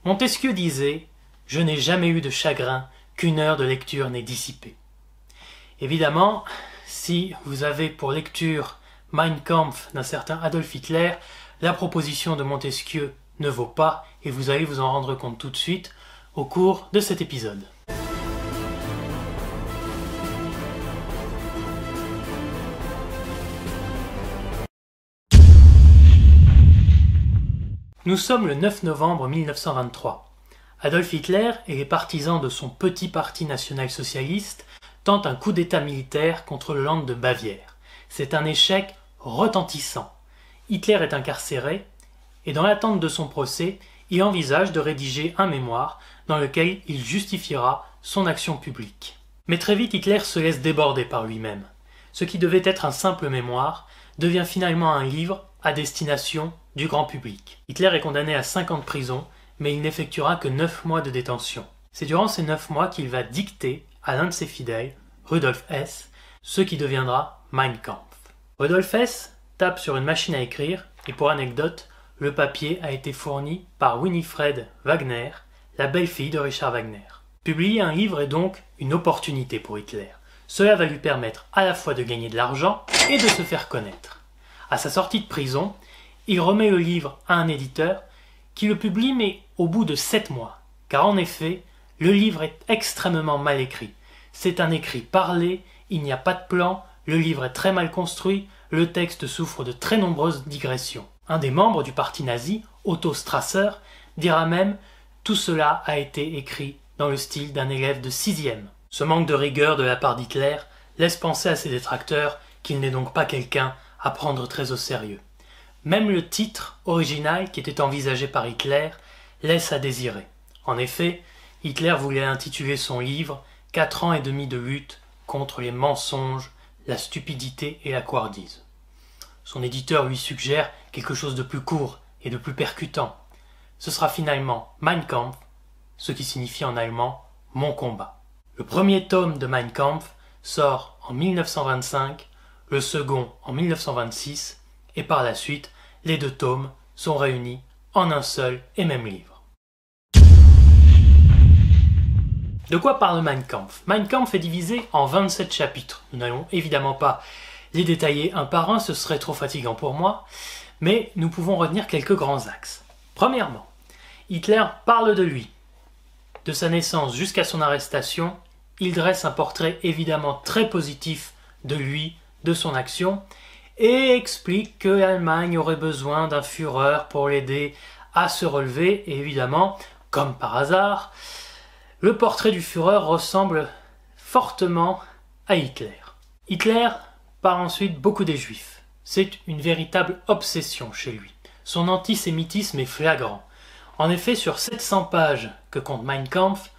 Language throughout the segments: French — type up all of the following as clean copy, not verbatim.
Montesquieu disait « Je n'ai jamais eu de chagrin qu'une heure de lecture n'ait dissipé ». Évidemment, si vous avez pour lecture Mein Kampf d'un certain Adolf Hitler, la proposition de Montesquieu ne vaut pas et vous allez vous en rendre compte tout de suite au cours de cet épisode. Nous sommes le 9 novembre 1923. Adolf Hitler et les partisans de son petit parti national-socialiste tentent un coup d'état militaire contre le Land de Bavière. C'est un échec retentissant. Hitler est incarcéré et dans l'attente de son procès, il envisage de rédiger un mémoire dans lequel il justifiera son action publique. Mais très vite, Hitler se laisse déborder par lui-même. Ce qui devait être un simple mémoire devient finalement un livre à destination du grand public. Hitler est condamné à 5 ans de prison, mais il n'effectuera que 9 mois de détention. C'est durant ces 9 mois qu'il va dicter à l'un de ses fidèles, Rudolf Hess, ce qui deviendra Mein Kampf. Rudolf Hess tape sur une machine à écrire, et pour anecdote, le papier a été fourni par Winifred Wagner, la belle-fille de Richard Wagner. Publier un livre est donc une opportunité pour Hitler. Cela va lui permettre à la fois de gagner de l'argent et de se faire connaître. À sa sortie de prison, il remet le livre à un éditeur qui le publie mais au bout de 7 mois. Car en effet, le livre est extrêmement mal écrit. C'est un écrit parlé, il n'y a pas de plan, le livre est très mal construit, le texte souffre de très nombreuses digressions. Un des membres du parti nazi, Otto Strasser, dira même « Tout cela a été écrit dans le style d'un élève de 6e ». Ce manque de rigueur de la part d'Hitler laisse penser à ses détracteurs qu'il n'est donc pas quelqu'un à prendre très au sérieux. Même le titre original qui était envisagé par Hitler laisse à désirer. En effet, Hitler voulait intituler son livre « 4 ans et demi de lutte contre les mensonges, la stupidité et la couardise ». Son éditeur lui suggère quelque chose de plus court et de plus percutant. Ce sera finalement Mein Kampf, ce qui signifie en allemand « mon combat ». Le premier tome de Mein Kampf sort en 1925, le second en 1926, et par la suite, les 2 tomes sont réunis en un seul et même livre. De quoi parle Mein Kampf? Mein Kampf est divisé en 27 chapitres. Nous n'allons évidemment pas les détailler un par un, ce serait trop fatigant pour moi, mais nous pouvons retenir quelques grands axes. Premièrement, Hitler parle de lui. De sa naissance jusqu'à son arrestation, il dresse un portrait évidemment très positif de lui, de son action, et explique que l'Allemagne aurait besoin d'un Führer pour l'aider à se relever, et évidemment, comme par hasard, le portrait du Führer ressemble fortement à Hitler. Hitler parle ensuite beaucoup des Juifs. C'est une véritable obsession chez lui. Son antisémitisme est flagrant. En effet, sur 700 pages que compte Mein Kampf,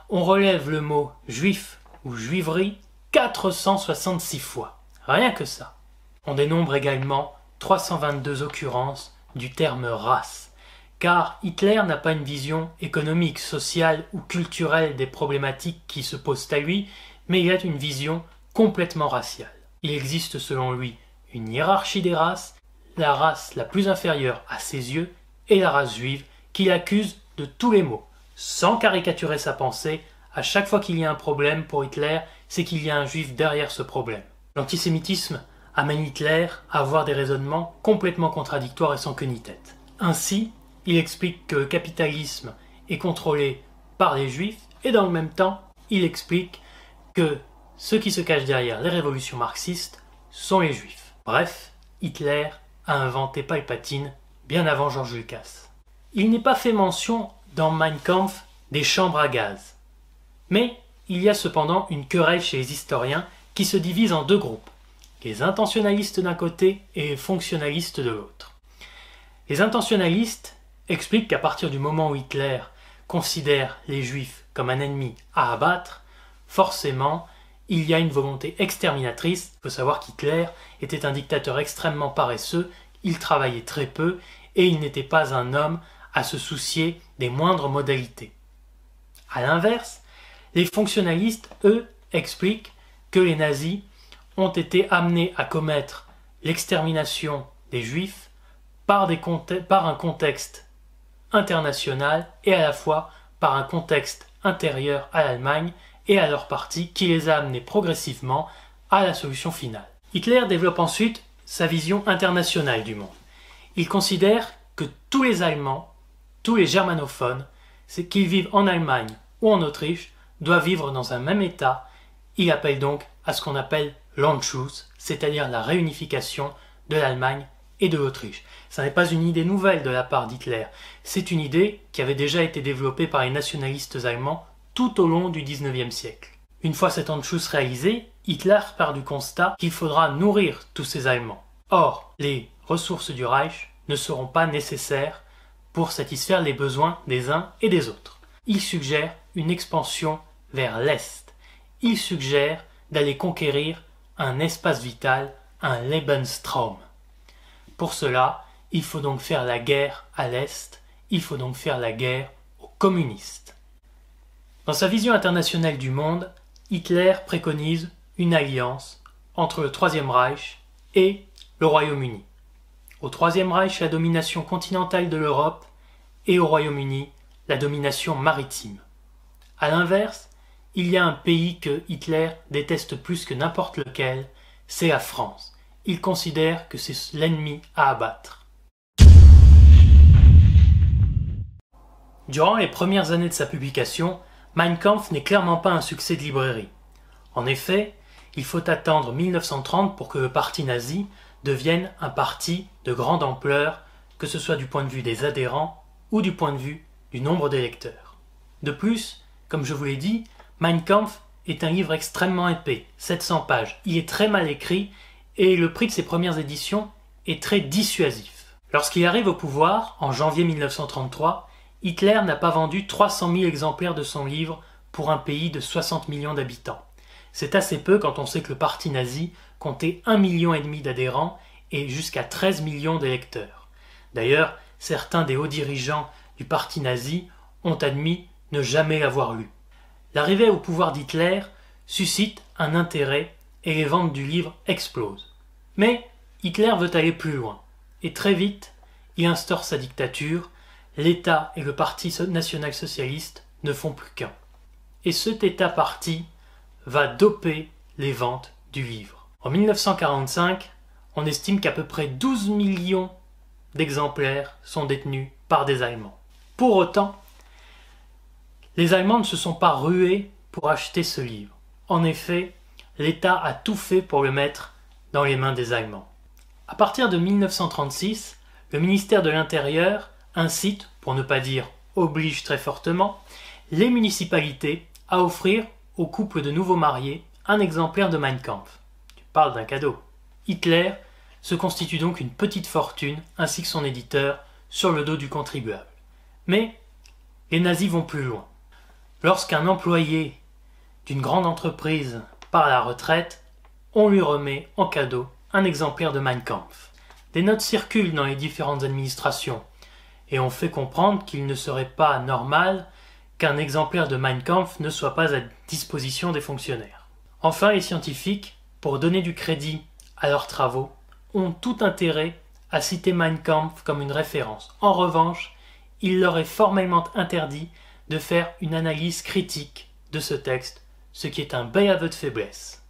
on relève le mot « juif » ou « juiverie » 466 fois. Rien que ça. On dénombre également 322 occurrences du terme « race », car Hitler n'a pas une vision économique, sociale ou culturelle des problématiques qui se posent à lui, mais il a une vision complètement raciale. Il existe selon lui une hiérarchie des races, la race la plus inférieure à ses yeux est la race juive qu'il accuse de tous les maux. Sans caricaturer sa pensée, à chaque fois qu'il y a un problème pour Hitler, c'est qu'il y a un juif derrière ce problème. L'antisémitisme amène Hitler à avoir des raisonnements complètement contradictoires et sans queue ni tête. Ainsi, il explique que le capitalisme est contrôlé par les juifs et dans le même temps, il explique que ceux qui se cachent derrière les révolutions marxistes sont les juifs. Bref, Hitler a inventé Palpatine bien avant George Lucas. Il n'est pas fait mention dans Mein Kampf des chambres à gaz. Mais il y a cependant une querelle chez les historiens qui se divise en 2 groupes, les intentionnalistes d'un côté et les fonctionnalistes de l'autre. Les intentionnalistes expliquent qu'à partir du moment où Hitler considère les juifs comme un ennemi à abattre, forcément, il y a une volonté exterminatrice. Il faut savoir qu'Hitler était un dictateur extrêmement paresseux, il travaillait très peu et il n'était pas un homme à se soucier des moindres modalités. A l'inverse, les fonctionnalistes, eux, expliquent que les nazis ont été amenés à commettre l'extermination des juifs par un contexte internationale et à la fois par un contexte intérieur à l'Allemagne et à leur parti qui les a amenés progressivement à la solution finale. Hitler développe ensuite sa vision internationale du monde. Il considère que tous les Allemands, tous les germanophones, qu'ils vivent en Allemagne ou en Autriche, doivent vivre dans un même État. Il appelle donc à ce qu'on appelle l'Anschluss, c'est-à-dire la réunification de l'Allemagne et de l'Autriche. Ce n'est pas une idée nouvelle de la part d'Hitler, c'est une idée qui avait déjà été développée par les nationalistes allemands tout au long du XIXe siècle. Une fois cet Anschluss réalisé, Hitler part du constat qu'il faudra nourrir tous ces Allemands. Or, les ressources du Reich ne seront pas nécessaires pour satisfaire les besoins des uns et des autres. Il suggère une expansion vers l'Est. Il suggère d'aller conquérir un espace vital, un Lebensraum. Pour cela, il faut donc faire la guerre à l'Est, il faut donc faire la guerre aux communistes. Dans sa vision internationale du monde, Hitler préconise une alliance entre le Troisième Reich et le Royaume-Uni. Au Troisième Reich, la domination continentale de l'Europe et au Royaume-Uni, la domination maritime. A l'inverse, il y a un pays que Hitler déteste plus que n'importe lequel, c'est la France. Il considère que c'est l'ennemi à abattre. Durant les premières années de sa publication, Mein Kampf n'est clairement pas un succès de librairie. En effet, il faut attendre 1930 pour que le parti nazi devienne un parti de grande ampleur, que ce soit du point de vue des adhérents ou du point de vue du nombre d'électeurs. De plus, comme je vous l'ai dit, Mein Kampf est un livre extrêmement épais, 700 pages. Il est très mal écrit et le prix de ses premières éditions est très dissuasif. Lorsqu'il arrive au pouvoir, en janvier 1933, Hitler n'a pas vendu 300 000 exemplaires de son livre pour un pays de 60 millions d'habitants. C'est assez peu quand on sait que le parti nazi comptait 1,5 million d'adhérents et jusqu'à 13 millions d'électeurs. D'ailleurs, certains des hauts dirigeants du parti nazi ont admis ne jamais l'avoir lu. L'arrivée au pouvoir d'Hitler suscite un intérêt et les ventes du livre explosent. Mais Hitler veut aller plus loin et très vite, il instaure sa dictature. L'État et le Parti national-socialiste ne font plus qu'un. Et cet État-parti va doper les ventes du livre. En 1945, on estime qu'à peu près 12 millions d'exemplaires sont détenus par des Allemands. Pour autant, les Allemands ne se sont pas rués pour acheter ce livre. En effet, l'État a tout fait pour le mettre dans les mains des Allemands. À partir de 1936, le ministère de l'Intérieur incite, pour ne pas dire oblige très fortement, les municipalités à offrir aux couples de nouveaux mariés un exemplaire de Mein Kampf. Tu parles d'un cadeau. Hitler se constitue donc une petite fortune, ainsi que son éditeur, sur le dos du contribuable. Mais les nazis vont plus loin. Lorsqu'un employé d'une grande entreprise part à la retraite, on lui remet en cadeau un exemplaire de Mein Kampf. Des notes circulent dans les différentes administrations, et on fait comprendre qu'il ne serait pas normal qu'un exemplaire de Mein Kampf ne soit pas à disposition des fonctionnaires. Enfin, les scientifiques, pour donner du crédit à leurs travaux, ont tout intérêt à citer Mein Kampf comme une référence. En revanche, il leur est formellement interdit de faire une analyse critique de ce texte, ce qui est un bel aveu de faiblesse.